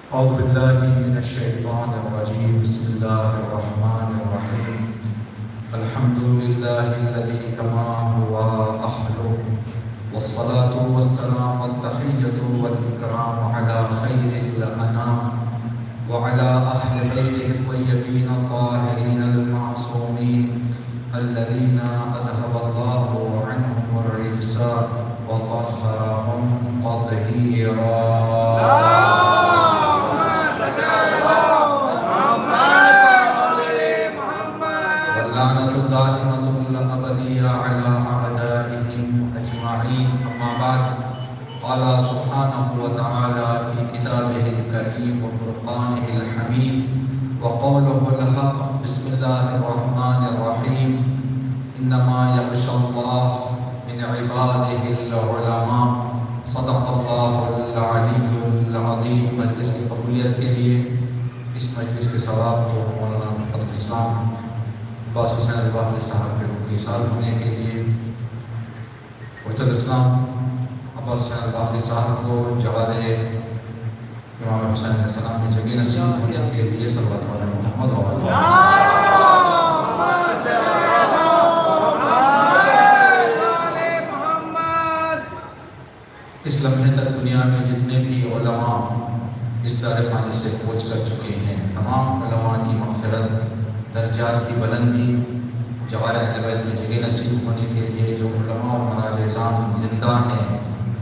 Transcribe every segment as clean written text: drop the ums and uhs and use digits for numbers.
أعوذ بالله من الشيطان الرجيم. بسم الله الرحمن الرحيم. الحمد لله الذي كما هو أهله، والصلاة والسلام والتحية والإكرام على خير الأنام وعلى أهل بيته الطيبين الطاهرين المعصومين الذين أذهب الله عنهم الرجس وطهرهم تطهيرا. واللعنة الدائمة الأبدية على أعدائهم أجمعين. أما بعد، قال سبحانه وتعالى في كتابه الكريم وفرقانه الحميد وقوله الحق. بسم الله الرحمن الرحيم. إنما يخشى الله من عباده العلماء. صدق الله العلي العظيم. مجلس کی قبولیت کے لیے اس مجلس کے ثواب کو مولانا مقدم اسلام عباس حسین الباقری صاحب کے رکن سال ہونے کے لیے مرتضی الاسلام عباس حسین الباقری صاحب کو جوار امام حسین علیہ السلام میں جگہ نصیب ہونے کے لیے صلوات علی محمد و علی اس لمحے تک دنیا میں جتنے بھی علماء اس دار فانی سے کوچ کر چکے ہیں، تمام علماء کی مغفرت، درجات کی بلندی، جوار اہل بیت میں جگہ نصیب ہونے کے لیے جو علماء اور مراج اعظام زندہ ہیں،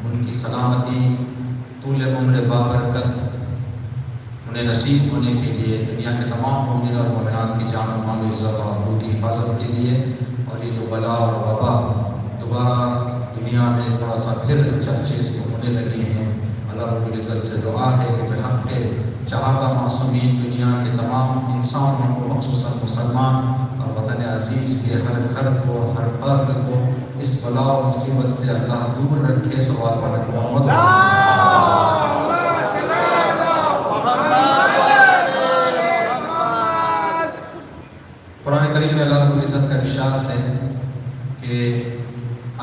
ان کی سلامتی، طول عمر بابرکت انہیں نصیب ہونے کے لیے، دنیا کے تمام مومنین اور مومنات کی جان و مال و عزت اور آبرو کی حفاظت کے لیے، اور یہ جو بلا اور وبا دوبارہ دنیا میں تھوڑا سا پھر چرچے سے ہونے لگے ہیں، اللہ رب العزت سے دعا ہے کہ بحق چہارہ معصومین دنیا کے تمام انسانوں کو، خصوصاً مسلمان اور وطن عزیز کے ہر گھر کو، ہر فرد کو اس بلا و مصیبت سے اللہ دور رکھے. صلوات علی محمد. قرآن کریم میں اللہ رب العزت کا ارشاد ہے کہ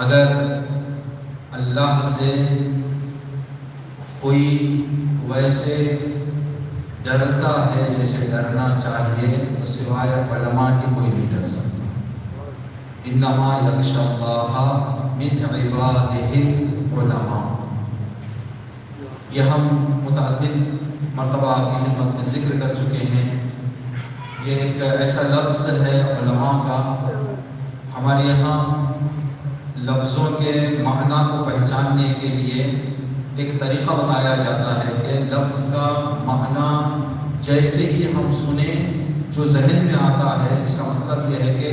اگر اللہ سے کوئی ویسے ڈرتا ہے جیسے ڈرنا چاہیے تو سوائے علماء کی کوئی نہیں ڈر سکتا. انما یخشی اللہ من عبادہ العلماء. یہ ہم متعدد مرتبہ آپ کی خدمت میں ذکر کر چکے ہیں. یہ ایک ایسا لفظ ہے علماء کا، ہمارے یہاں لفظوں کے معنی کو پہچاننے کے لیے ایک طریقہ بتایا جاتا ہے کہ لفظ کا معنی جیسے ہی ہم سنیں جو ذہن میں آتا ہے، اس کا مطلب یہ ہے کہ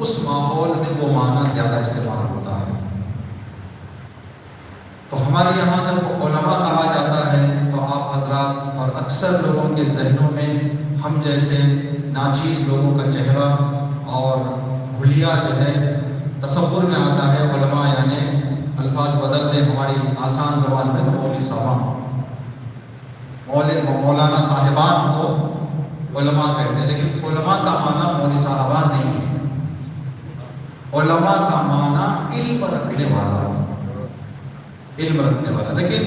اس ماحول میں وہ معنی زیادہ استعمال ہوتا ہے. تو ہمارے یہاں جب علماء کہا جاتا ہے تو آپ حضرات اور اکثر لوگوں کے ذہنوں میں ہم جیسے ناچیز لوگوں کا چہرہ اور حلیہ جو ہے تصور میں آتا ہے. علماء یعنی الفاظ بدل دیں ہماری آسان زبان میں تو مولوی صاحبان، مولانا صاحبان کو علماء کہتے ہیں، لیکن علماء کا معنی مولوی صاحبان نہیں ہے. علماء کا معنی علم رکھنے والا، علم رکھنے والا. لیکن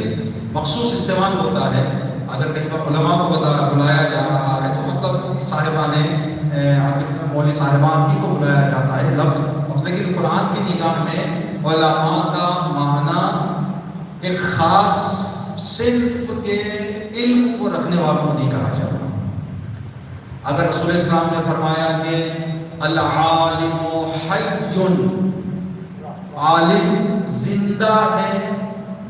مخصوص استعمال ہوتا ہے اگر کہیں پر علماء کو بلایا جا رہا ہے تو مطلب صاحبان مولوی صاحبان ہی کو بلایا جاتا ہے لفظ. لیکن قرآن کی نگاہ میں علماء کا معنی ایک خاص صنف کے علم کو رکھنے والوں کو نہیں کہا جاتا. اگر رسول اسلام نے فرمایا کہ العالم حی، عالم زندہ ہے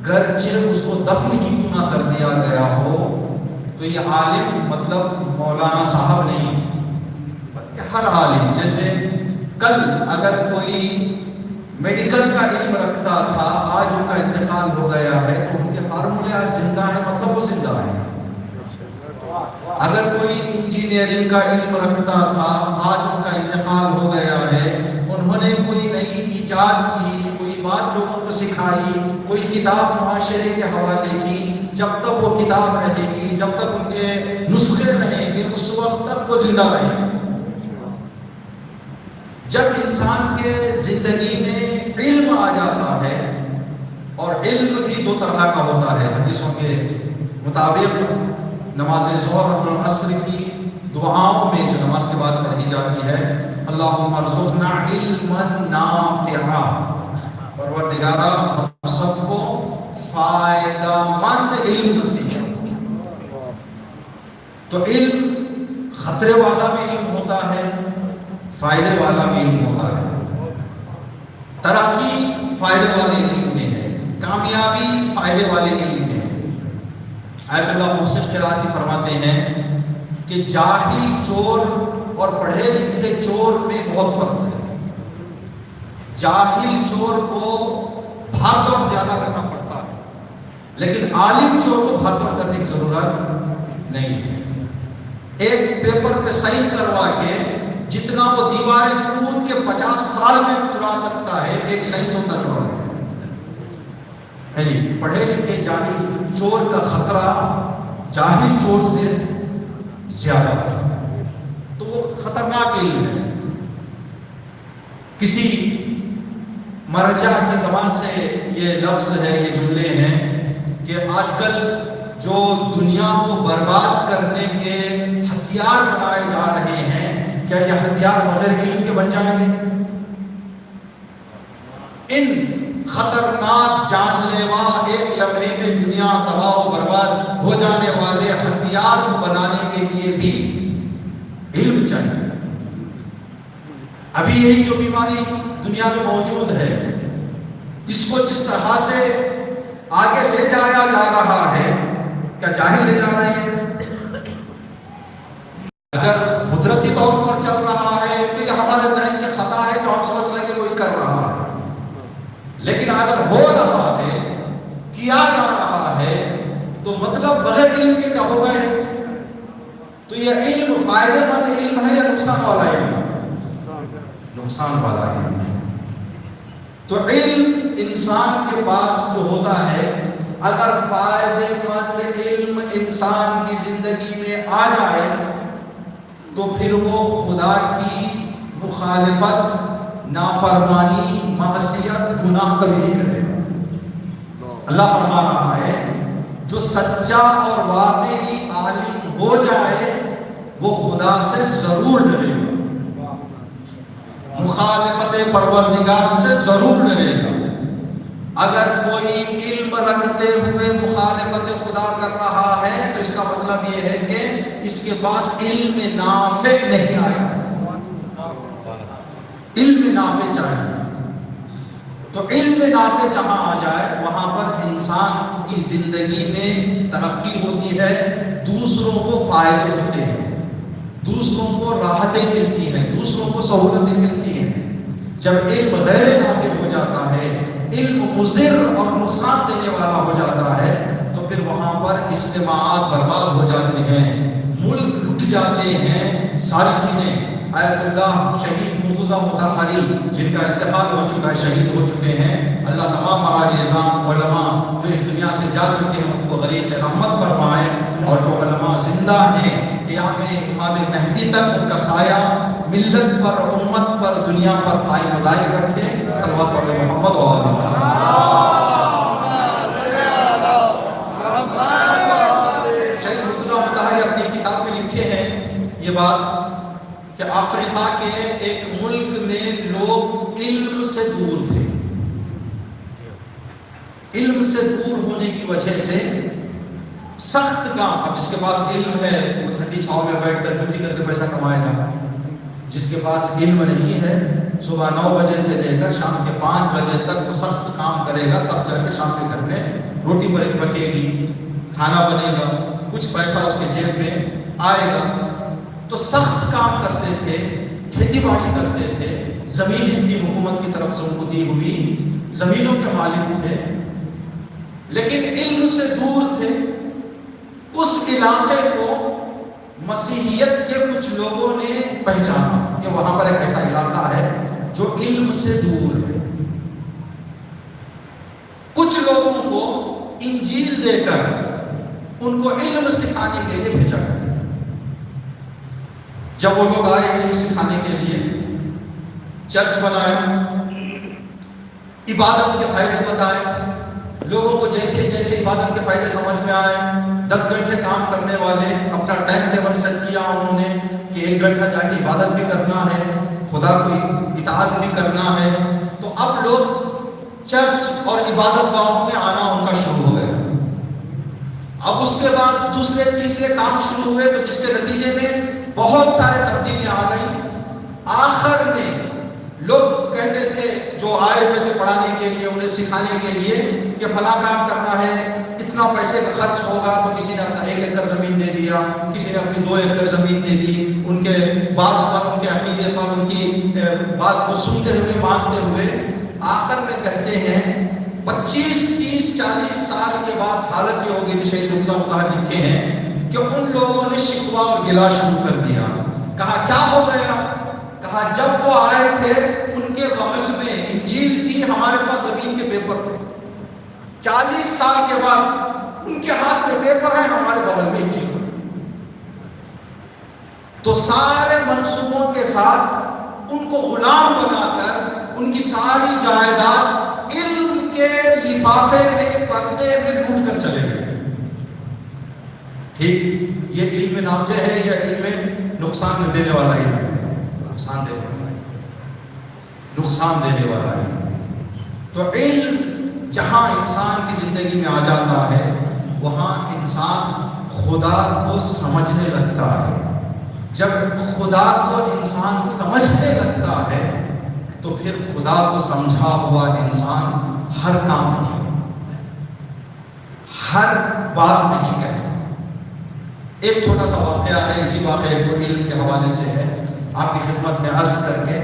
گرچہ اس کو دفن ہی کیوں نہ کر دیا گیا ہو، تو یہ عالم مطلب مولانا صاحب نہیں، بلکہ ہر عالم. جیسے کل اگر کوئی میڈیکل کا علم رکھتا تھا، آج ان کا انتقال ہو گیا ہے تو ان کے فارمولے آج زندہ ہیں، مطلب وہ زندہ ہیں. اگر کوئی انجینئرنگ کا علم رکھتا تھا، آج ان کا انتقال ہو گیا ہے، انہوں نے کوئی نئی ایجاد کی، کوئی بات لوگوں کو سکھائی، کوئی کتاب معاشرے کے حوالے کی، جب تک وہ کتاب رہے گی، جب تک ان کے نسخے رہیں گے، اس وقت تک وہ زندہ رہیں گے. جب انسان کے زندگی میں علم آ جاتا ہے، اور علم بھی دو طرح کا ہوتا ہے حدیثوں کے مطابق. نماز ظہر اور عصر کی دعاؤں میں جو نماز کے بعد پڑھی جاتی ہے، اللہم ارزقنا علما نافعا، پروردگارا ہم سب کو فائدہ مند علم نصیب۔ تو علم خطرے والا بھی علم ہوتا ہے، فائدے والا بھی علم ہوتا ہے۔ ترقی فائدے والے علم میں ہے، کامیابی فائدے والے علم میں ہے۔ آیت اللہ محسن قرآتی فرماتے ہیں کہ جاہل چور اور پڑھے لکھے چور میں بہت فرق ہے۔ جاہل چور کو بھاگ دوڑ زیادہ کرنا پڑتا ہے، لیکن عالم چور کو بھاگ دوڑ کرنے کی ضرورت نہیں ہے۔ ایک پیپر پہ سائن کروا کے جتنا وہ دیواریں کود کے 50 سال میں چرا سکتا ہے، ایک سائن سے اتنا چرا لے۔ یعنی پڑھے لکھے جاہل چور کا خطرہ جاہل چور سے زیادہ ہوتا ہے، تو وہ خطرناک علم ہے۔ کسی مرجع کی زبان سے یہ لفظ ہے، یہ جملے ہیں کہ آج کل جو دنیا کو برباد کرنے کے ہتھیار بنائے جا رہے ہیں، کیا یہ ہتھیار بغیر علم کے بن جائیں گے؟ ان خطرناک جان لیوا ایک لمحے میں دنیا تباہ و برباد ہو جانے والے ہتھیار کو بنانے کے لیے بھی علم چاہیے۔ ابھی یہی جو بیماری دنیا میں موجود ہے، اس کو جس طرح سے آگے لے جایا جا رہا ہے، کیا جاہل لے جا رہے ہیں؟ اگر قدرتی طور پر چل رہا ہے تو یہ ہمارے ذہن کی خطا ہے جو ہم سوچ رہے ہیں کہ کوئی کر رہا ہے، لیکن اگر ہو رہا ہے، کیا جا رہا ہے، تو مطلب بغیر علم کے کیا ہو گئے؟ تو یہ علم فائدہ مند علم ہے یا نقصان والا علم؟ نقصان والا علم ہے۔ تو علم انسان کے پاس جو ہوتا ہے، اگر فائدہ مند علم انسان کی زندگی میں آ جائے تو پھر وہ خدا کی مخالفت، نافرمانی، معصیت، گناہ کبھی نہیں کرے گا۔ اللہ فرما رہا ہے جو سچا اور واقعی عالم ہو جائے وہ خدا سے ضرور ڈرے گا، مخالفت پروردگار سے ضرور ڈرے گا۔ اگر کوئی علم رکھتے ہوئے مخالفت خدا کر رہا ہے تو اس کا مطلب یہ ہے کہ اس کے پاس علم نافع نہیں آیا۔ علم نافع چاہیے، تو علم نافع جہاں آ جائے وہاں پر انسان کی زندگی میں ترقی ہوتی ہے، دوسروں کو فائدے ہوتے ہیں، دوسروں کو راحتیں ملتی ہیں، دوسروں کو سہولتیں ملتی ہیں۔ جب علم غیر نافع ہو جاتا ہے، علم مضر اور نقصان دینے والا ہو جاتا ہے، تو پھر وہاں پر اجتماعات برباد ہو جاتے ہیں، ملک لٹ جاتے ہیں، ساری چیزیں۔ آیت اللہ شہید مرتضیٰ مطہری جن کا انتقال ہو چکا ہے، شہید ہو چکے ہیں، اللہ تمام مراجع نظام علماء جو اس دنیا سے جا چکے ہیں ان کو غریق رحمت فرمائے، اور جو علماء زندہ ہیں قیام امام مہدی تک ان کا سایہ ملت پر، امت پر، دنیا پر قائم و دائم رکھے۔ صلوات پڑھ محمد و آل شہید مرتضیٰ مطہری اپنی کتاب میں لکھے ہیں یہ بات کہ افریقہ کے ایک ملک میں لوگ علم سے دور تھے، علم سے دور ہونے کی وجہ سے سخت کام۔ اب جس کے پاس علم ہے وہ ٹھنڈی چھاؤں میں بیٹھ کر ڈیوٹی کر کے پیسہ کمائے گا، جس کے پاس علم نہیں ہے صبح 9 بجے سے لے کر شام کے 5 بجے تک وہ سخت کام کرے گا، تب جا کے شام کے گھر میں روٹی پکے گی، کھانا بنے گا، کچھ پیسہ اس کے جیب میں آئے گا۔ تو سخت کام کرتے تھے، کھیتی باڑی کرتے تھے، زمین ان کی حکومت کی طرف سے ان کو دی ہوئی زمینوں کے مالک تھے، لیکن علم سے دور تھے۔ اس علاقے کو مسیحیت کے کچھ لوگوں نے پہچانا کہ وہاں پر ایک ایسا علاقہ ہے جو علم سے دور ہے۔ کچھ لوگوں کو انجیل دے کر ان کو علم سکھانے کے لیے بھیجا گیا۔ جب وہ لوگ آئے علم سکھانے کے لیے، چرچ بنایا، عبادت کے فائدے بتائے، لوگوں کو جیسے جیسے عبادت کے فائدے سمجھ میں آئے، 10 گھنٹے کام کرنے والے اپنا ٹائم ٹیبل سیٹ کیا انہوں نے کہ 1 گھنٹہ جا کے عبادت بھی کرنا ہے، خدا کو اطاعت بھی کرنا ہے، تو اب لوگ چرچ اور عبادت گاہوں میں آنا ان کا شروع ہو گیا۔ اب اس کے بعد دوسرے تیسرے کام شروع ہوئے، تو جس کے نتیجے میں بہت سارے تبدیلیاں آ گئی۔ آخر میں لوگ کہتے تھے جو آئے ہوئے تھے پڑھانے کے لیے، انہیں سکھانے کے لیے کہ فلاں کام کرنا ہے، اتنا پیسے کا خرچ ہوگا، تو کسی نے اپنا 1 ایکڑ زمین دے دیا، کسی نے اپنی 2 ایکڑ زمین دے دی، ان کے بات پر، ان کے عقیدے پر، ان کی بات کو سنتے ہوئے، مانتے ہوئے آخر میں کہتے ہیں 25 30 40 سال کے بعد حالت یہ ہوگی کہ شہید رمضان مطہر لکھے ہیں کہ ان لوگوں نے شکوہ اور گلا شروع کر دیا۔ کہا کیا ہو گیا؟ کہا جب وہ آئے تھے ان کے بغل میں انجیل تھی، ہمارے پاس زمین کے پیپر تھے، 40 سال کے بعد ان کے ہاتھ میں پیپر ہے، ہمارے بغل میں انجیل ہے۔ تو سارے منصوبوں کے ساتھ ان کو غلام بنا کر ان کی ساری جائیداد علم کے لفافے میں، پردے میں لوٹ کر چلے گئے۔ ٹھیک، یہ علم نافع ہے یا علم نقصان دینے والا علم ہے؟ نقصان دینے والا ہے، نقصان دینے والا ہے۔ تو علم جہاں انسان کی زندگی میں آ جاتا ہے، وہاں انسان خدا کو سمجھنے لگتا ہے۔ جب خدا کو انسان سمجھنے لگتا ہے تو پھر خدا کو سمجھا ہوا انسان ہر کام نہیں، ہر بات نہیں کہتا۔ ایک چھوٹا سا واقعہ ہے، اسی واقعے کو علم کے حوالے سے ہے، آپ کی خدمت میں عرض کر کے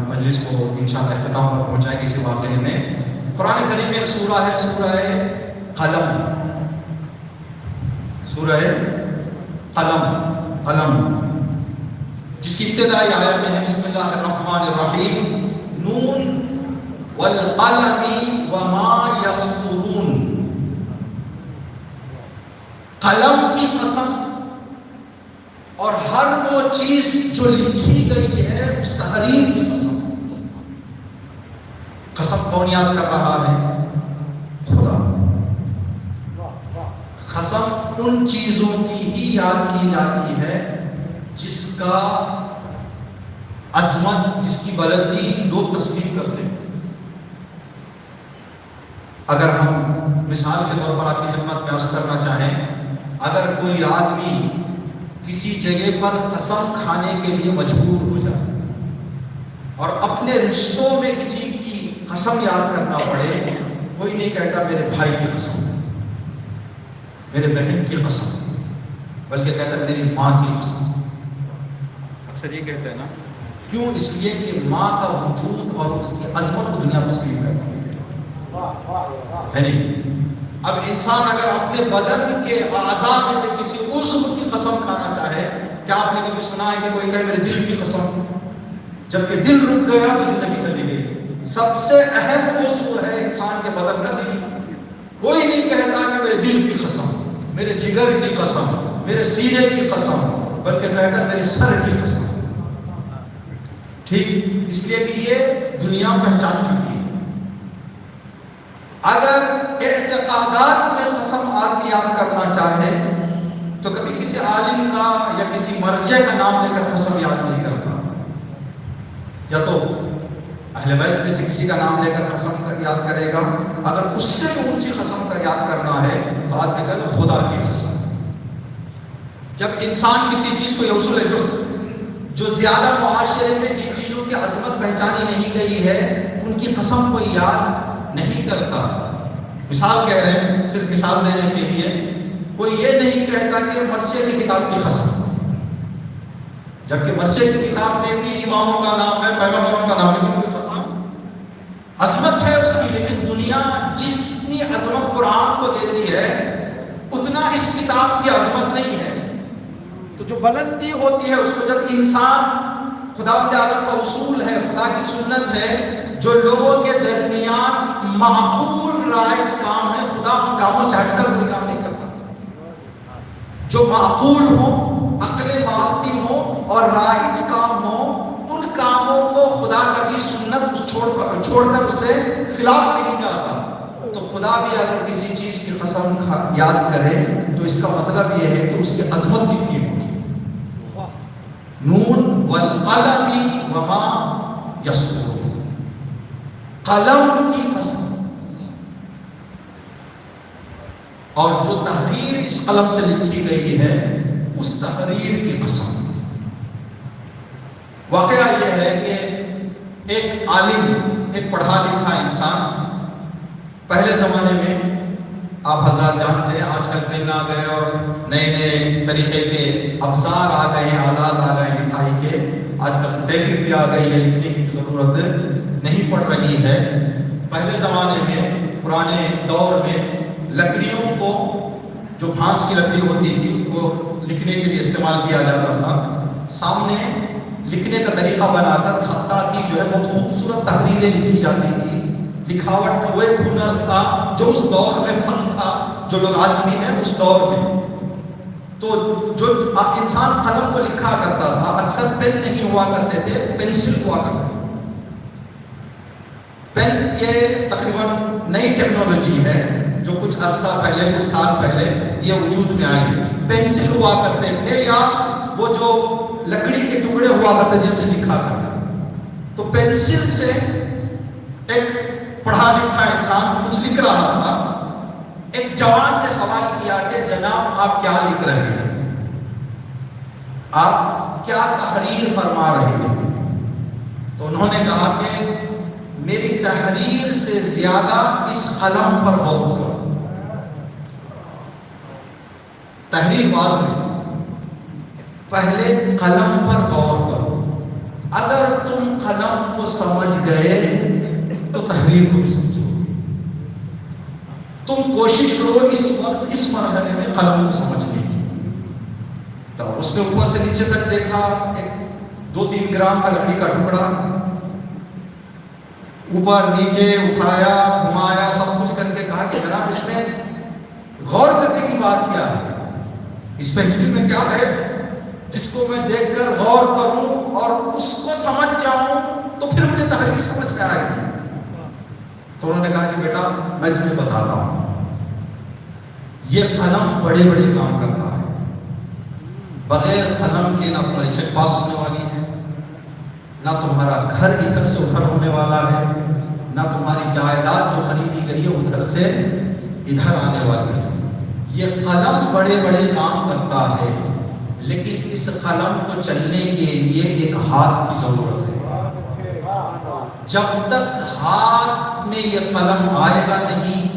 مجلس کو انشاءاللہ اختتام پر پہنچائے گی۔ اسی واقعے میں قرآن کریم میں ایک سورہ ہے، سورہ قلم، سورہ قلم، جس کی ابتدائی آیت ہے بسم اللہ الرحمن الرحیم، نون والقلم وما یسطرون۔ قلم کی قسم اور ہر وہ چیز جو لکھی گئی ہے اس تحریر کی قسم۔ قسم کون یاد کر رہا ہے؟ خدا۔ قسم ان چیزوں کی ہی یاد کی جاتی ہے جس کا عظمت، جس کی بلندی لوگ تسلیم کرتے ہیں۔ اگر ہم مثال کے طور پر آپ کی خدمت میں عرض کرنا چاہیں، اگر کوئی آدمی کسی جگہ پر قسم کھانے کے لیے مجبور ہو جائے اور اپنے رشتوں میں کسی کی قسم یاد کرنا پڑے، کوئی نہیں کہتا میرے بھائی کی قسم، میرے بہن کی قسم، بلکہ کہتا میری ماں کی قسم۔ اکثر یہ کہتے ہیں نا، کیوں؟ اس لیے کہ ماں کا وجود اور اس کی عظمت کو دنیا تسلیم کرتی ہے نہیں۔ اب انسان اگر اپنے بدن کے اعضاء میں سے کسی عضو کی قسم کھانا چاہے، کیا آپ نے کبھی سنا ہے کہ کوئی کہے میرے دل کی قسم؟ جبکہ دل رک گیا تو زندگی چلی گئی۔ سب سے اہم عضو ہے انسان کے بدن کا دل۔ کوئی نہیں کہتا کہ میرے دل کی قسم، میرے جگر کی قسم، میرے سینے کی قسم، بلکہ کہتا میرے سر کی قسم۔ ٹھیک، اس لیے کہ یہ دنیا پہچان چکی ہے۔ اگر اعتقادات میں قسم آدمی یاد کرنا چاہے تو کبھی کسی عالم کا یا کسی مرجع کا نام لے کر قسم یاد نہیں کرتا، یا تو اہل بیت میں سے کسی کا نام لے کر قسم یاد کرے گا۔ اگر اس سے بھی اونچی قسم کا یاد کرنا ہے تو آدمی کہے گا خدا کی قسم۔ جب انسان کسی چیز کو، یہ اصول ہے جو زیادہ معاشرے میں جن چیزوں کی عظمت پہچانی نہیں گئی ہے ان کی قسم کوئی یاد نہیں کرتا۔ مثال کہہ رہے ہیں، صرف مثال دینے کے لیے، کوئی یہ نہیں کہتا کہ مرثیہ کی کتاب کی قسم، جبکہ مرثیہ کی کتاب میں بھی اماموں کا نام ہے، پیغمبروں کا نام ہے، لیکن کوئی قسم، عظمت ہے اس کی، لیکن دنیا جتنی عظمت قرآن کو دیتی ہے اتنا اس کتاب کی عظمت نہیں ہے۔ تو جو بلندی ہوتی ہے اس کو جب انسان، خداوند عالم کا اصول ہے، خدا کی سنت ہے، جو لوگوں کے درمیان معقول رائج کام ہے، خدا ان کاموں سے ہٹ کر کوئی کام نہیں کرتا۔ جو معقول ہوں، عقل مانتی ہوں اور رائج کام ہوں، ان کاموں کو خدا کی سنت چھوڑ کر اس سے خلاف نہیں جاتا۔ تو خدا بھی اگر کسی چیز کی قسم یاد کرے تو اس کا مطلب یہ ہے کہ اس کی عظمت کتنی ہوگی. نون والقلم وما یسطرون، قلم کی قسم، اور جو تحریر اس قلم سے لکھی گئی ہے اس تحریر کی قسم. واقعہ یہ ہے کہ ایک عالم، ایک پڑھا لکھا انسان، پہلے زمانے میں آپ حضرات جانتے ہیں آج کل پین آ گئے اور نئے نئے طریقے کے افزار آ گئے ہیں، آلات آ گئے لکھائی کے. آج کل ٹیکنک بھی آ گئی ہے، لکھنے کی ضرورت نہیں پڑ رہی ہے. پہلے زمانے میں، پرانے دور میں، لکڑیوں کو، جو بھانس کی لکڑی ہوتی تھی، اس کو لکھنے کے لیے استعمال کیا جاتا تھا. سامنے لکھنے کا طریقہ بنا کر خطاطی جو ہے بہت خوبصورت تحریریں لکھی جاتی تھی. لکھاوٹ کا وہ ایک ہنر تھا جو اس دور میں فن تھا، جو لوگ آج بھی ہیں اس دور میں. تو جو انسان قلم کو لکھا کرتا تھا، اکثر پین نہیں ہوا کرتے تھے، پینسل ہوا کرتے تھے. پین یہ تقریباً نئی ٹیکنالوجی ہے جو کچھ عرصہ پہلے، کچھ سال پہلے یہ وجود میں آئی. پینسل ہوا کرتے تھے یا وہ جو لکڑی کے ٹکڑے ہوا کرتے جس سے لکھا کرتا. تو پینسل سے ایک پڑھا لکھا انسان کچھ لکھ رہا تھا. ایک جوان نے سوال کیا کہ جناب آپ کیا لکھ رہے ہیں؟ آپ کیا تحریر فرما رہے ہیں؟ تو انہوں نے کہا کہ میری تحریر سے زیادہ اس قلم پر غور کرو. تحریر بعد میں، پہلے قلم پر غور کرو. اگر تم قلم کو سمجھ گئے تو تحریر کو بھی سمجھو. تم کوشش کرو اس وقت، اس مرحلے میں قلم کو سمجھنے کی. تو اس نے اوپر سے نیچے تک دیکھا، ایک 2-3 گرام کا لکڑی کا ٹکڑا، اوپر نیچے اٹھایا، گھمایا، سب کچھ کر کے کہا کہ جناب اس میں غور کرنے کی بات کیا ہے؟ اس پینسل میں کیا ہے جس کو میں دیکھ کر غور کروں اور اس کو سمجھ جاؤں تو پھر مجھے تحریر سمجھ میں آئے گی. تو انہوں نے کہا کہ بیٹا میں تمہیں بتاتا ہوں، یہ قلم بڑے بڑے کام کرتا ہے. بغیر قلم کے نہ تمہاری چیک پاس ہونے والی ہے، نہ تمہارا گھر ادھر سے ادھر ہونے والا ہے، نہ تمہاری جائیداد جو خریدی گئی ہے ادھر سے ادھر آنے والی ہے. یہ قلم بڑے بڑے کام کرتا ہے، لیکن اس قلم کو چلنے کے لیے ایک ہاتھ کی ضرورت ہے. جب تک ہاتھ میں یہ قلم آئے گا نہیں،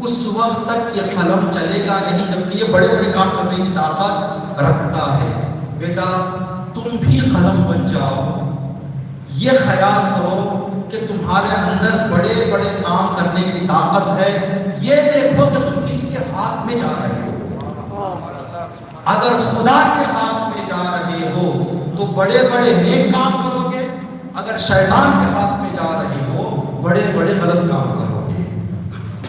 اس وقت تک یہ قلم چلے گا نہیں، جبکہ یہ بڑے بڑے کام کرنے کی طاقت رکھتا ہے. بیٹا تم بھی قلم بن جاؤ. یہ خیال کرو کہ تمہارے اندر بڑے بڑے کام کرنے کی طاقت ہے. یہ دیکھو کہ تم کس کے ہاتھ میں جا رہے ہو. اگر خدا کے ہاتھ میں جا رہے ہو تو بڑے بڑے نیک کام کرو گے. اگر شیطان کے ہاتھ میں جا رہے ہو بڑے بڑے غلط کام کرو گے.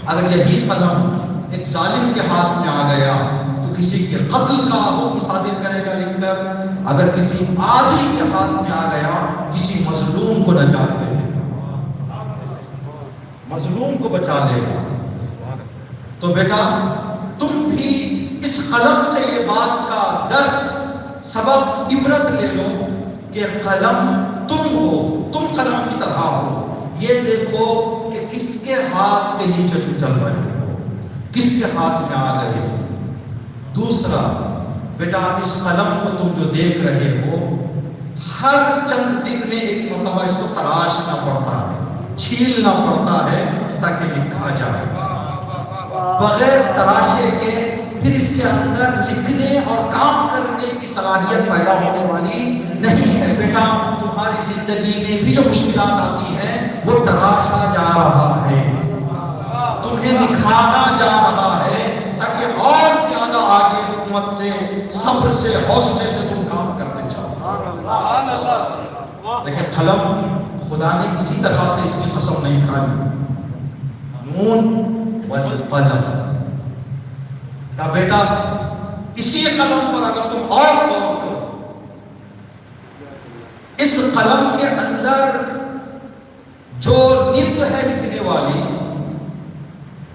اگر یہی قلم ایک ظالم کے ہاتھ میں آ گیا تو کسی کے قتل کا حکم صادر کرے گا لکھ کر. اگر کسی عادل کے ہاتھ میں آ گیا کسی مظلوم کو نجات دے دے گا، مظلوم کو بچا لے گا. تو بیٹا تم بھی اس قلم سے یہ بات کا درس، سبق، عبرت لے لو کہ قلم تم ہو، تم قلم کی طرح ہو. یہ دیکھو کہ کس کے ہاتھ کے نیچے تم چل رہے ہو، کس کے ہاتھ میں آ گئے ہو. دوسرا بیٹا اس قلم کو تم جو دیکھ رہے ہو ہر چند دن میں ایک مرتبہ اس کو تراشنا پڑتا ہے، چھیلنا پڑتا ہے تاکہ لکھا جائے. بغیر تراشے کے پھر اس کے اندر لکھنے اور کام کرنے کی صلاحیت پیدا ہونے والی نہیں ہے. بیٹا تمہاری زندگی میں بھی جو مشکلات آتی ہیں وہ تراشا جا رہا ہے، تمہیں نکھارا جا رہا ہے تاکہ اور زیادہ آگے حکمت سے، صبر سے، حوصلے سے تم کام کرتے جاؤ. لیکن قلم خدا نے کسی طرح سے اس کی قسم نہیں کھائی. نون والقلم. بیٹا اسی قلم پر اگر تم اور غور کرو، اس قلم کے اندر جو نب ہے لکھنے والی،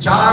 4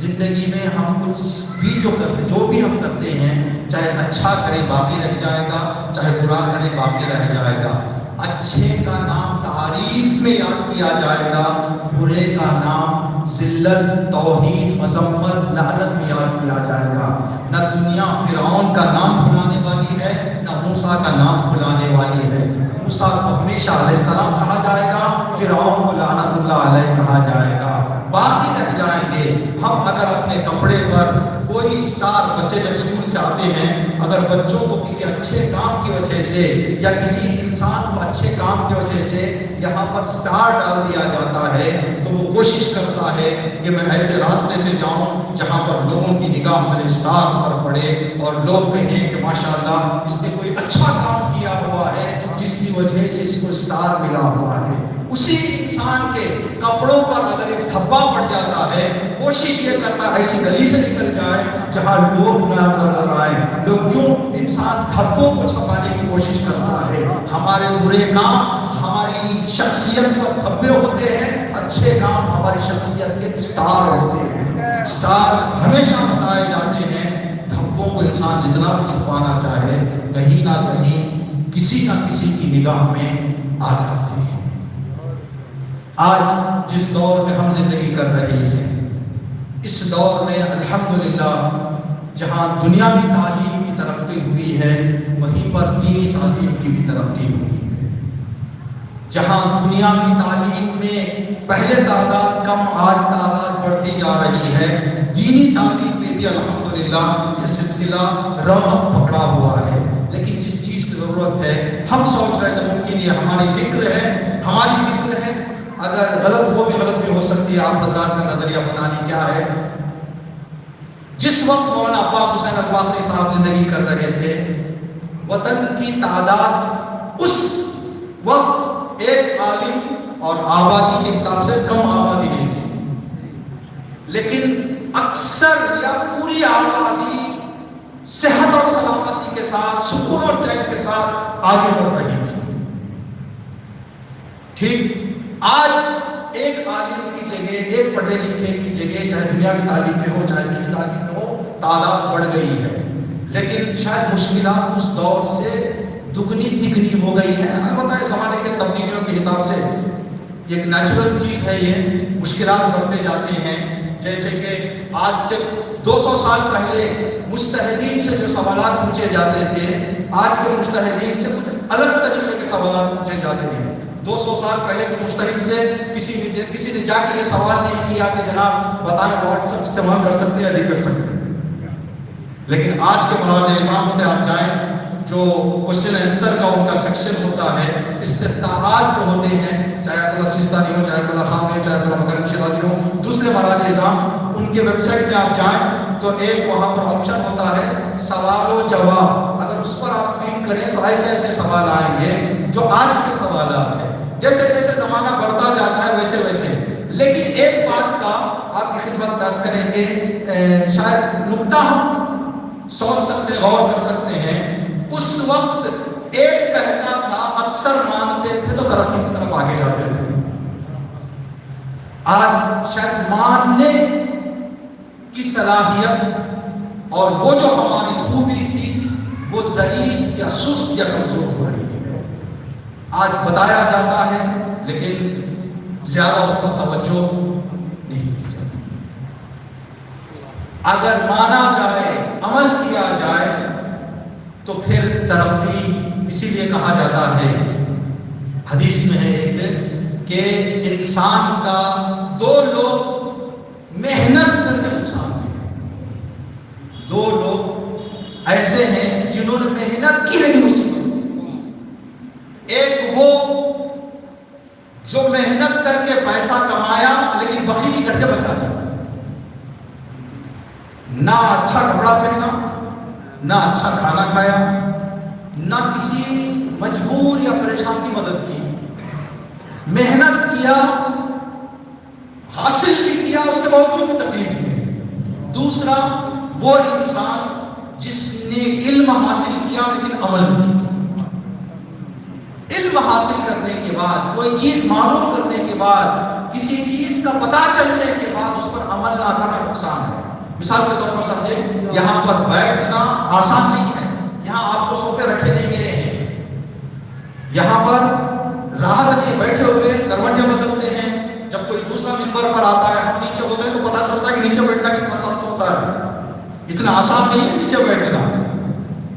زندگی میں ہم کچھ بھی جو بھی ہم کرتے ہیں، چاہے اچھا کریں باقی رہ جائے گا، چاہے برا کریں باقی رہ جائے گا۔ اچھے کا نام تعریف میں یاد کیا جائے گا، برے کا نام ذلت، توہین، مذمت، لعنت میں یاد کیا جائے گا۔ نہ دنیا فرعون کا نام بھلانے والی ہے، نہ موسیٰ کا نام بھلانے والی ہے۔ موسیٰ کو ہمیشہ علیہ السلام کہا جائے گا، فرعون کو لعنت اللہ علیہ کہا جائے گا۔ باقی رہ جائیں گے ہم اگر اپنے کپڑے پر کوئی اسٹار، بچے جب اسکول سے آتے ہیں، اگر بچوں کو کسی اچھے کام کی وجہ سے یا کسی انسان کو اچھے کام کی وجہ سے یہاں پر اسٹار ڈال دیا جاتا ہے تو وہ کوشش کرتا ہے کہ میں ایسے راستے سے جاؤں جہاں پر لوگوں کی نگاہ میرے اسٹار پر پڑے اور لوگ کہیں کہ ماشاءاللہ اس نے کوئی اچھا کام کیا ہوا ہے جس کی وجہ سے اس کو اسٹار ملا ہوا ہے۔ اسی انسان کے کپڑوں پر اگر ایک دھبا پڑ جاتا ہے، کوشش یہ کرتا ہے ایسی گلی سے نکل جائے جہاں لوگ نہ نظر آئے۔ لوگ کیوں؟ انسان دھبوں کو چھپانے کی کوشش کرتا ہے۔ ہمارے برے کام ہماری شخصیت پر دھبے ہوتے ہیں، اچھے کام ہماری شخصیت کے اسٹار ہوتے ہیں۔ اسٹار ہمیشہ بتائے جاتے ہیں۔ دھبوں کو انسان جتنا بھی چھپانا چاہے، کہیں نہ کہیں کسی نہ کسی کی نگاہ میں آ جاتے ہیں۔ آج جس دور میں ہم زندگی کر رہے ہیں، اس دور میں الحمدللہ جہاں دنیاوی تعلیم کی ترقی ہوئی ہے، وہیں پر دینی تعلیم کی بھی ترقی ہوئی ہے۔ جہاں دنیاوی تعلیم میں پہلے تعداد کم، آج تعداد بڑھتی جا رہی ہے، دینی تعلیم میں بھی الحمدللہ یہ سلسلہ رونق پکڑا ہوا ہے۔ لیکن جس چیز کی ضرورت ہے، ہم سوچ رہے تھے ممکن یہ ہماری فکر ہے، اگر غلط وہ بھی غلط بھی ہو سکتی ہے، آپ حضرات کا نظریہ پتہ نہیں کیا ہے۔ جس وقت مولانا عباس حسین الفاخری صاحب زندگی کر رہے تھے، وطن کی تعداد اس وقت ایک عالم اور آبادی کے حساب سے کم آبادی نہیں تھی، لیکن اکثر یا پوری آبادی صحت اور سلامتی کے ساتھ، سکون اور چین کے ساتھ آگے بڑھ رہی تھی۔ ٹھیک آج ایک عالم کی جگہ، ایک پڑھے لکھے کی جگہ، چاہے دنیا کی تعلیم میں ہو چاہے دینی تعلیم میں ہو، تعداد بڑھ گئی ہے، لیکن شاید مشکلات اس دور سے دگنی تگنی ہو گئی ہے۔ البتہ اس زمانے کے تبدیلیوں کے حساب سے ایک نیچرل چیز ہے، یہ مشکلات بڑھتے جاتے ہیں۔ جیسے کہ آج سے 200 سال پہلے مجتہدین سے جو سوالات پوچھے جاتے تھے، آج کے مجتہدین سے کچھ الگ طریقے کے سوالات پوچھے جاتے ہیں۔ 200 سال پہلے کے مجتہد سے کسی نے جا کے یہ سوال نہیں کیا کہ جناب بتائیں واٹس ایپ استعمال کر سکتے ہیں یا نہیں کر سکتے، لیکن آج کے مراجع نظام سے آپ جائیں، جو کوشچن آنسر کا ان کا سیکشن ہوتا ہے، استفتاحات جو ہوتے ہیں، چاہے آیت اللہ سیستانی ہو، چاہے آیت اللہ خامنی ہو، چاہے آیت اللہ مکرم شیرازی ہو، دوسرے مراجع نظام، ان کے ویب سائٹ میں آپ جائیں تو ایک وہاں پر آپشن ہوتا ہے سوال و جواب۔ اگر اس پر آپ کلک کریں تو ایسے ایسے سوال آئیں گے جو آج کے سوالات ہیں۔ جیسے جیسے زمانہ بڑھتا جاتا ہے ویسے ویسے، لیکن ایک بات کا آپ کی خدمت درج کریں گے، شاید نکتہ ہم سوچ سکتے، غور کر سکتے ہیں۔ اس وقت ایک کہتا تھا، اکثر مانتے تھے تو ترقی کی طرف آگے جاتے تھے۔ آج شاید ماننے کی صلاحیت اور وہ جو ہماری خوبی تھی وہ ضعیف یا سست یا کمزور ہو رہی ہے۔ آج بتایا جاتا ہے لیکن زیادہ اس پر توجہ نہیں کی جاتی۔ اگر مانا جائے، عمل کیا جائے تو پھر ترقی، اسی لیے کہا جاتا ہے، حدیث میں ہے ایک کہ انسان کا دو لوگ محنت کر کے نقصان دے، دو لوگ ایسے ہیں جنہوں نے محنت کی لیکن مصیبت، ایک وہ جو محنت کر کے پیسہ کمایا لیکن بخیلی کر کے بچا لیا، نہ اچھا کپڑا پہنا، نہ اچھا کھانا کھایا، نہ کسی مجبور یا پریشان کی مدد کی، محنت کیا، حاصل بھی کیا، اس کے باوجود بھی تکلیف ہے۔ دوسرا وہ انسان جس نے علم حاصل کیا لیکن عمل نہیں کیا۔ علم حاصل کرنے کے بعد، کوئی چیز معلوم کرنے کے بعد کسی چیز کا پتہ چلنے کے بعد اس پر عمل نہ کرنا نقصان ہے۔ مثال کے طور پر سمجھیں، یہاں پر بیٹھنا آسان نہیں ہے، یہاں آپ کو صوفے رکھے نہیں گئے ہیں، یہاں پر راحت نہیں، بیٹھے ہوئے کروٹیں بدلتے ہیں۔ جب کوئی دوسرا ممبر پر آتا ہے، ہم نیچے ہوتے ہیں تو پتہ چلتا ہے کہ نیچے بیٹھنا کتنا سخت ہوتا ہے، اتنا آسان نہیں ہے نیچے بیٹھنا۔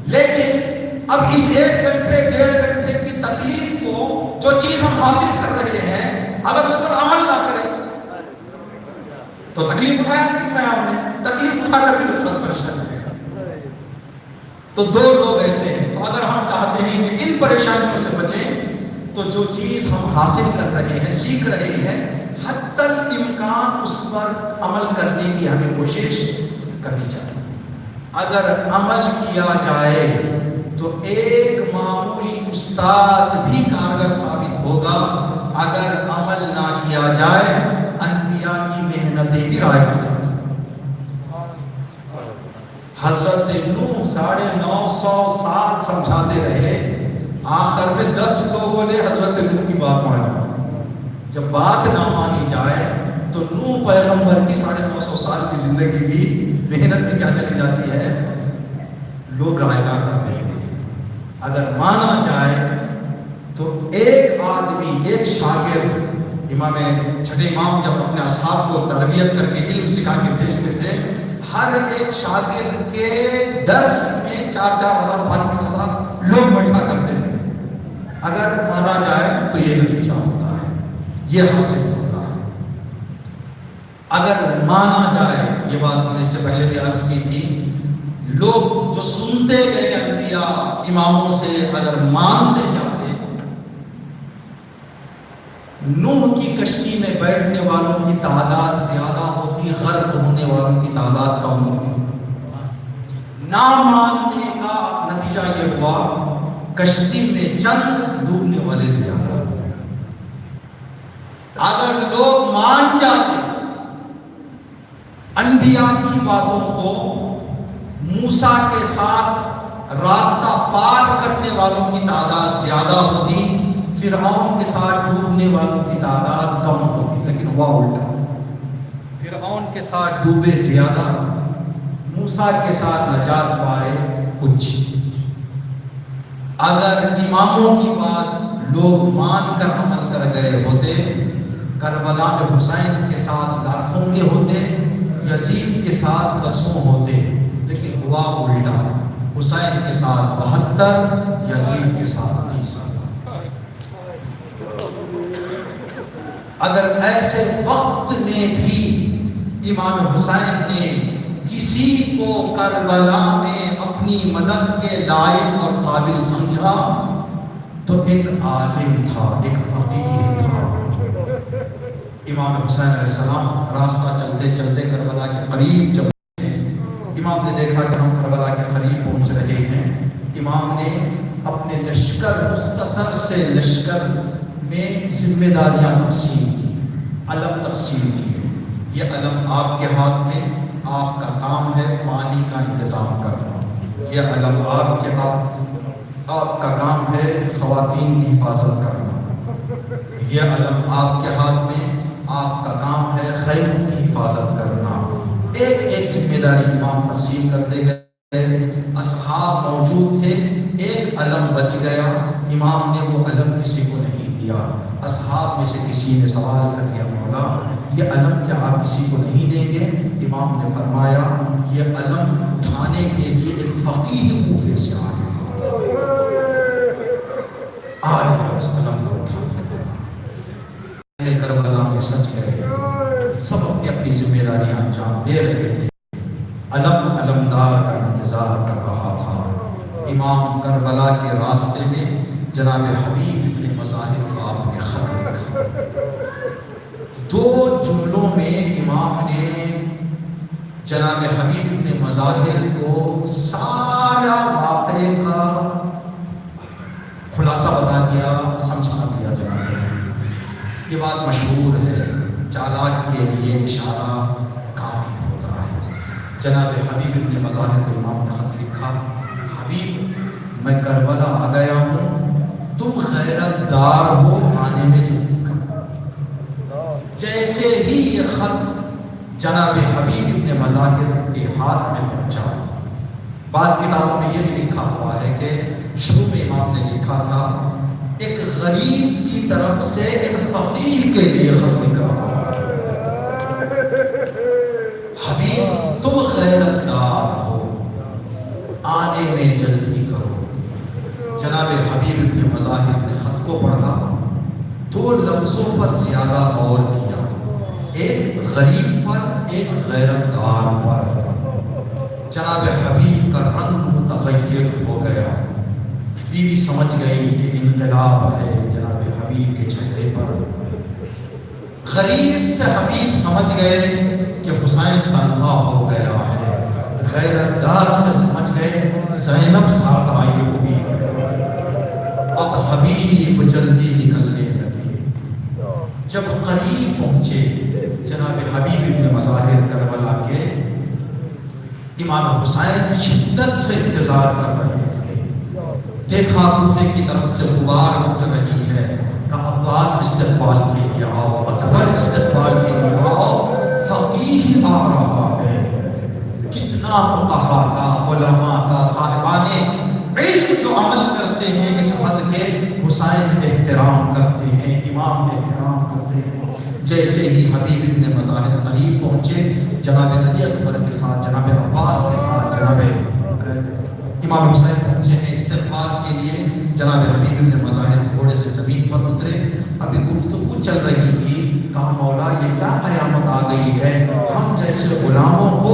لیکن اب اس 1 گھنٹے 1.5 گھنٹے کی تکلیف کو، جو چیز ہم حاصل کر رہے ہیں، اگر اس پر عمل نہ کریں تو تکلیف اٹھایا نہیں اٹھایا ہم نے، تکلیف اٹھا کر بھی نقصان پریشان ہے۔ تو 2 لوگ ایسے ہیں۔ تو اگر ہم چاہتے ہیں کہ ان پریشانیوں سے بچیں تو جو چیز ہم حاصل کر رہے ہیں، سیکھ رہے ہیں، حتی الامکان اس پر عمل کرنے کی ہمیں کوشش کرنی چاہیے۔ اگر عمل کیا جائے تو ایک معمولی استاد بھی کارگر ثابت ہوگا، اگر عمل نہ کیا جائے انبیاء کی محنتیں بھی رائع ہو جائیں۔ حضرت نوح 950 سال سمجھاتے رہے، آخر میں 10 لوگوں نے حضرت نوح کی بات مانی۔ جب بات نہ مانی جائے تو نوح پیغمبر کی 950 سال کی زندگی بھی محنت میں کیا چلی جاتی ہے، لوگ رائے گاہ کر دیتے ہیں۔ اگر مانا جائے تو ایک آدمی، ایک شاگرد، چھٹے امام جب اپنے اصحاب کو تربیت کر کے علم سکھا کے بھیجتے تھے، ہر ایک شاگرد کے درس میں 4,000 5,000 لوگ بیٹھا کرتے تھے۔ اگر مانا جائے تو یہ نتیجہ ہوتا ہے، یہ حاصل ہوتا ہے۔ اگر مانا جائے، یہ بات میں نے اس سے پہلے بھی عرض کی تھی، لوگ جو سنتے گئے انبیاء اماموں سے اگر مانتے جاتے، نوح کی کشتی میں بیٹھنے والوں کی تعداد زیادہ ہوتی، غرق ہونے والوں کی تعداد کم ہوتی۔ نہ ماننے کا نتیجہ یہ ہوا کشتی میں چند، ڈوبنے والے زیادہ۔ اگر لوگ مان جاتے انبیاء کی باتوں کو، موسیٰ کے ساتھ راستہ پار کرنے والوں کی تعداد زیادہ ہوتی، فرعون کے ساتھ ڈوبنے والوں کی تعداد کم ہوتی۔ لیکن ہوا الٹا، فرعون کے ساتھ ڈوبے زیادہ، موسیٰ کے ساتھ نجات پائے کچھ۔ اگر اماموں کی بات لوگ مان کر عمل کر گئے ہوتے، کربلا میں حسین کے ساتھ لاکھوں کے ہوتے، یزید کے ساتھ دسوں ہوتے۔ لیکن ہوا الٹا، حسین کے ساتھ 72، یزید کے ساتھ 30۔ اگر ایسے وقت میں بھی امام حسین نے کسی کو کربلا میں اپنی مدد کے لائق اور قابل سمجھا تو ایک عالم تھا، ایک فقیہ تھا۔ امام حسین علیہ السلام راستہ چلتے چلتے کربلا کے قریب جب امام نے دیکھا کہ ہم کربلا کے قریب پہنچ رہے ہیں، امام نے اپنے لشکر، مختصر سے لشکر میں ذمہ داریاں تقسیم کی، علم تقسیم کی۔ یہ علم آپ کے ہاتھ میں، آپ کا کام ہے پانی کا انتظام کرنا۔ یہ علم آپ کے ہاتھ، آپ کا کام ہے خواتین کی حفاظت کرنا۔ یہ علم آپ کے ہاتھ میں، آپ کا کام ہے خیموں کی حفاظت کرنا۔ ایک ایک ذمہ داری امام تقسیم کرتے گئے۔ اصحاب موجود تھے، ایک علم بچ گیا، امام نے وہ علم کسی کو نہیں دیا۔ اصحاب میں سے کسی نے سوال کر دیا، مولا یہ علم کیا آپ کسی کو نہیں دیں گے؟ امام نے فرمایا یہ علم اٹھانے کے لیے ایک فقیہ کوفے سے آئے گا اس علم کو اٹھانے کے لیے۔ کربلا میں سچ گئے، سب اپنی اپنی ذمہ داریاں انجام دے رہے تھے، علم علمدار کا انتظار کر رہا تھا۔ امام کربلا کے راستے میں جناب حبیب ابن مظاہر کو آپ نے خط لکھا۔ 2 جملوں میں امام نے جناب حبیب ابن مظاہر کو سارا واقعے کا خلاصہ بتا دیا، سمجھا دیا۔ جناب یہ بات مشہور ہے، چالاک کے لیے اشارہ کافی ہوتا ہے۔ جناب حبیب ابن مظاہر کو امام نے خط لکھا، حبیب میں کربلا آ گیا ہوں، تم غیرت دار ہو، آنے میں جلدی کرو۔ جناب حبیب ابن مظاہر کے ہاتھ میں پہنچا۔ بعض کتابوں میں یہ بھی لکھا ہوا ہے کہ شروع میں امام نے لکھا تھا ایک غریب کی طرف سے ایک فقیر کے لیے خط لکھ رہا ہے، حبیب تم غیرت دار ہو، آنے میں جلدی کرو۔ جناب حبیب ابن مظاہر نے خط کو پڑھا، دو لفظوں پر زیادہ غور کیا، ایک غریب پر، ایک غیرت دار پر۔ جناب حبیب کا رنگ متغیر ہو گیا، بیوی سمجھ گئی کہ انقلاب ہے جناب حبیب کے چہرے پر۔ غریب سے حبیب سمجھ گئے کہ حسین تنہا ہو گیا ہے، غیرت دار سے سمجھ گئے زینب ساتھ آئی ہوئی ہے۔ اب حبیب جلدی نکلنے لگے۔ جب قریب پہنچے جناب حبیب ابن مظاہر کربلا کے، امام حسین شدت سے انتظار کر رہے تھے۔ دیکھا کوفے کی طرف سے غبار اٹھ رہی ہے، کہا عباس استقبال کے لیے آؤ، اکبر استقبال کے لیے آؤ، فقیہ آ رہا ہے۔ کتنا فقہا کا، علماء کا، صاحبان علم جو عمل کرتے ہیں اس حد کے حسین احترام کرتے ہیں، امام احترام کرتے ہیں۔ جیسے ہی حبیب ابن مظاہر قریب پہنچے، جناب علی اکبر کے ساتھ، جناب عباس کے ساتھ، جناب امام حسین پہنچے ہیں استقبال کے لیے۔ جناب حبیب ابن مظاہر گھوڑے سے زمین پر اترے، ابھی گفتگو چل رہی تھی، کہا مولا یہ کیا قیامت آ گئی ہے، ہم جیسے غلاموں کو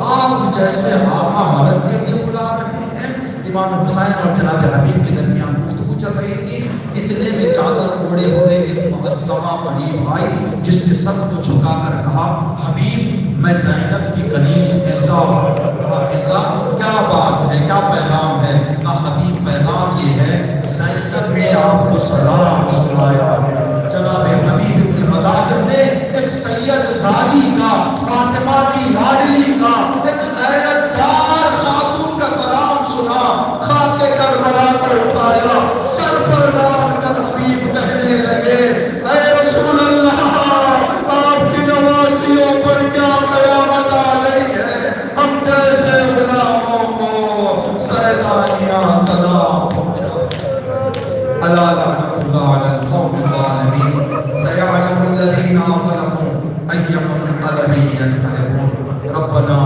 آپ جیسے آقا مدد کے لیے بلا رہے ہیں۔ امام حسین اور جناب حبیب کے درمیان گفتگو چل رہی تھی، اتنے میں چادر اوڑے ہوئے ایک معصمہ قریب آئی، جس نے سب کو جھکا کر کہا حبیب میں زینب کی کنیز حصہ ہوں۔ کہا حصہ کیا بات ہے، کیا پیغام ہے؟ کہا حبیب پیغام یہ ہے زینب نے آپ کو سلام سنایا ہے۔ جناب حبیب ابن مظاہر نے ایک سید زادی کا، فاطمہ کی لاڈلی کا، ایک غیرت دار خاتون کا سلام سنا، خاک کربلا کو اٹھایا، سر پر ڈال کر حبیب کہنے لگے اے رسول اللہ، آپ کی نواسیوں پر کیا قیامت آ گئی ہے، ہم جیسے غلاموں کو سیدانیہ سلام پہنچائے۔ الا لعنۃ اللہ علی القوم الظالمین، سیعلم الذین ظلموا ای منقلب ینقلبون۔ ربنا